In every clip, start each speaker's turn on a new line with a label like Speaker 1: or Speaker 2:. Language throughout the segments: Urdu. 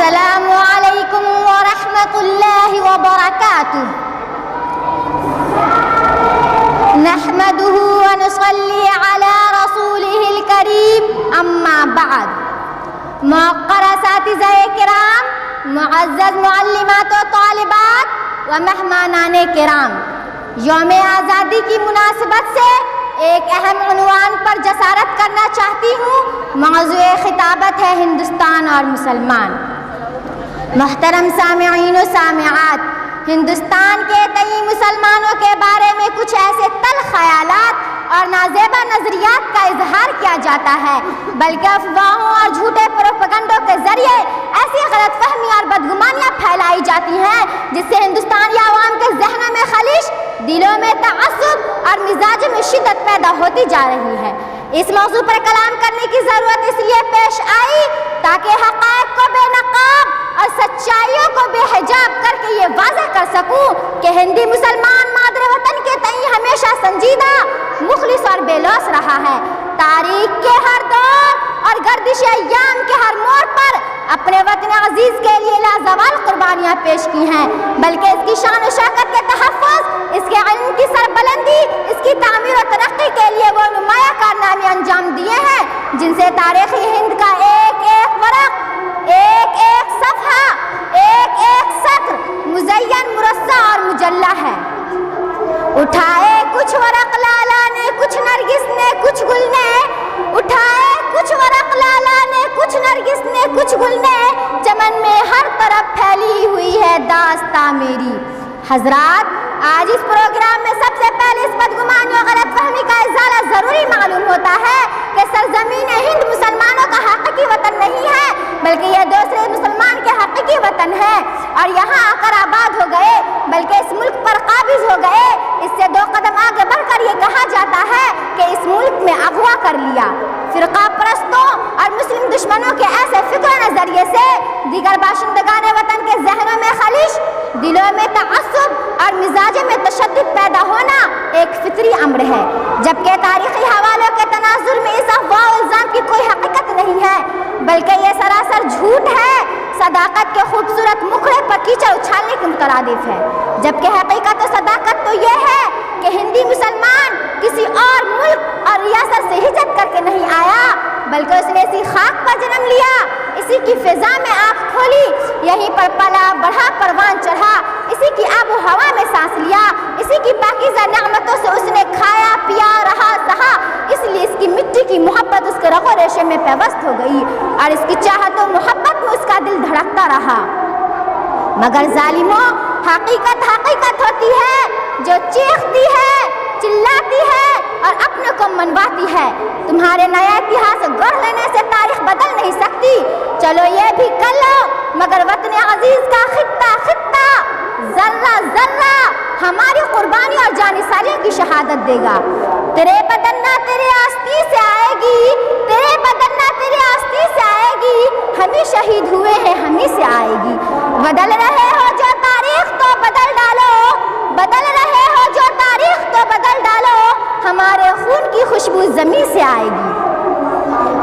Speaker 1: السلام علیکم ورحمۃ اللہ وبرکاتہ. نحمده ونصلي على رسوله الكريم اما بعد. موقر اساتذہ کرام، معزز معلمات و طالبات و مہمانان کرام، یوم آزادی کی مناسبت سے ایک اہم عنوان پر جسارت کرنا چاہتی ہوں. موضوع خطابت ہے ہندوستان اور مسلمان. محترم سامعین و سامعات، ہندوستان کے تئیں مسلمانوں کے بارے میں کچھ ایسے تلخ خیالات اور نازیبا نظریات کا اظہار کیا جاتا ہے، بلکہ افواہوں اور جھوٹے پروپیگنڈوں کے ذریعے ایسی غلط فہمی اور بدگمانیاں پھیلائی جاتی ہیں جس سے ہندوستانی عوام کے ذہنوں میں خلش، دلوں میں تعصب اور مزاج میں شدت پیدا ہوتی جا رہی ہے. اس موضوع پر کلام کرنے کی ضرورت اس لیے پیش آئی تاکہ حقائق کو بے نقاب اور سچائیوں کو بے حجاب کر کے یہ واضح کر سکوں کہ ہندی مسلمان مادر وطن کے تئیں ہمیشہ سنجیدہ، مخلص اور بے لوث رہا ہے. تاریخ کے ہر دور اور گردش ایام کے ہر موڑ پر اپنے وطن عزیز کے لیے لازوال قربانیاں پیش کی ہیں، بلکہ اس کی شان و شوکت کے تحفظ، اس کے علم کی سربلندی، اس کی تعمیر و ترقی کے لیے وہ نمایاں کارنامے انجام دیے ہیں جن سے تاریخی ہند کا ایک ایک ورق، ایک ایک صفحہ، ایک ایک سطر مزین، مرصع اور مجلہ ہے. اٹھائے کچھ ورق لالا نے، کچھ نرگس نے، کچھ گل نے، اٹھائے کچھ ورق لالا نے، کچھ نرگس نے، کچھ گل نے، چمن میں ہر طرف پھیلی ہوئی ہے داستاں میری. حضرات، آج اس پروگرام میں سب سے پہلے اس بدگمانی اور غلط فہمی کا ازالہ ضروری معلوم ہوتا ہے کہ سرزمین ہند مسلمانوں کا حقیقی وطن نہیں ہے، بلکہ یہ دوسرے مسلمان کے حقیقی وطن ہے اور یہاں آ کر آباد ہو گئے، بلکہ اس ملک پر قابض ہو گئے. اس سے دو قدم آگے بڑھ کر یہ کہا جاتا ہے کہ اس ملک میں اغوا کر لیا. فرقہ پرستوں اور مسلم دشمنوں کے ایسے فکر و نظریے سے دیگر باشندگان وطن کے ذہنوں میں خلش، دلوں میں تعصب اور مزاجوں میں تشدد پیدا ہونا ایک فطری امر ہے، جبکہ تاریخی حوالوں کے تناظر میں اس افواہ و الزام کی کوئی حقیقت نہیں ہے، بلکہ یہ سراسر جھوٹ ہے. صداقت کے خوبصورت مکھڑے پر کیچڑ اچھالنے کے مترادف ہے، جبکہ حقیقت و صداقت تو یہ ہے کہ ہندی مسلمان کسی اور ملک اور ریاست سے ہجرت کر کے نہیں آیا، بلکہ اس نے اسی خاک پر جنم لیا، اسی کی فضا میں آنکھ کھولی، یہیں پر پلا بڑھا، پروان چڑھا، اسی کی آب و ہوا میں سانس لیا، اسی کی پاکیزہ نعمتوں سے اس نے کھایا، پیا، رہا، سہا. اس لیے اس کی مٹی کی محبت اس کے رگ و ریشے میں پیوست ہو گئی اور اس کی چاہت و محبت میں اس کا دل دھڑکتا رہا. مگر ظالموں، حقیقت حقیقت ہوتی ہے جو چیختی ہے، چلاتی ہے اور اپنے کو منواتی ہے. تمہارے نیا اتہاس گڑھ لینے سے تاریخ بدل نہیں سکتی. چلو یہ بھی کر لو، مگر وطن عزیز کا خطہ خطہ، ذرہ ذرہ ہماری قربانی اور جانثاریوں کی شہادت دے گا. تیرے بدن نہ تیرے آستی سے آئے گی، تیرے بدن نہ تیرے آستی سے آئے گی، ہم ہی شہید ہوئے ہیں، ہم ہی سے آئے گی. بدل رہے ہو جو تاریخ تو بدل ڈالو، بدل رہے ہو جو تاریخ تو بدل ڈالو، ہمارے خون کی خوشبو زمین سے آئے گی.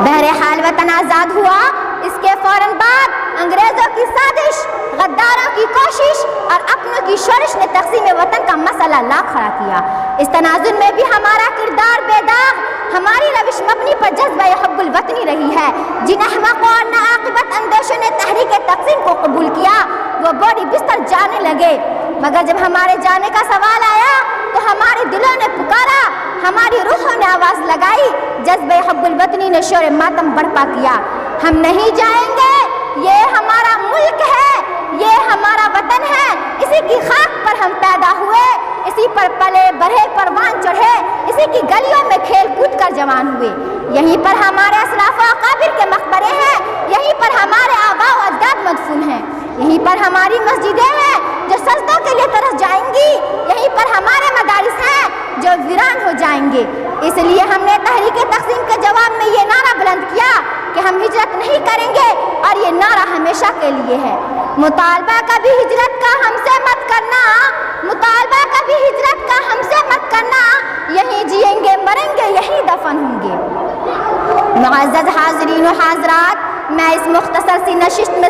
Speaker 1: بہرحال وطن آزاد ہوا، اس کے فوراً بعد انگریزوں کی سازش، غداروں کی کوشش اور اپنوں کی شورش نے تقسیم وطن کا مسئلہ لا کھڑا کیا. اس تناظر میں بھی ہمارا کردار بے داغ، ہماری روش مبنی پر جذبہ حب الوطنی رہی ہے. جن احمقوں اور ناعاقبت اندیشوں نے تحریک تقسیم کو قبول کیا وہ بوڑھی بستر جانے لگے، مگر جب ہمارے جانے کا سوال آیا تو ہمارے دلوں نے پکارا، ہماری روحوں نے آواز لگائی، جذبہ حب الوطنی نے شور ماتم برپا کیا. ہم نہیں جائیں گے، یہ ہمارا ملک ہے، یہ ہمارا وطن ہے، اسی کی خاک پر ہم پیدا ہوئے، اسی پر پلے بڑھے، پروان چڑھے، اسی کی گلیوں میں کھیل کود کر جوان ہوئے. یہیں پر ہمارے اسلاف و اکابر کے مقبرے ہیں، یہیں پر ہمارے آباء و اجداد مدفون ہیں، یہیں پر ہماری مسجدیں ہیں جو سجدوں کے لیے ترس جائیں گی، یہیں پر ہمارے مدارس ہیں جو ویران ہو جائیں گے. اس لیے ہم نے تحریک تقسیم کے جواب میں یہ نعرہ بلند کیا کہ ہم ہجرت نہیں کریں گے، اور یہ نعرہ ہمیشہ کے لیے ہے. مطالبہ کبھی ہجرت کا ہم سے مت کرنا، مطالبہ کبھی ہجرت کا ہم سے مت کرنا، یہیں جئیں گے مریں گے یہیں دفن ہوں گے. معزز حاضرین و حاضرات، میں اس مختصر سی نشست میں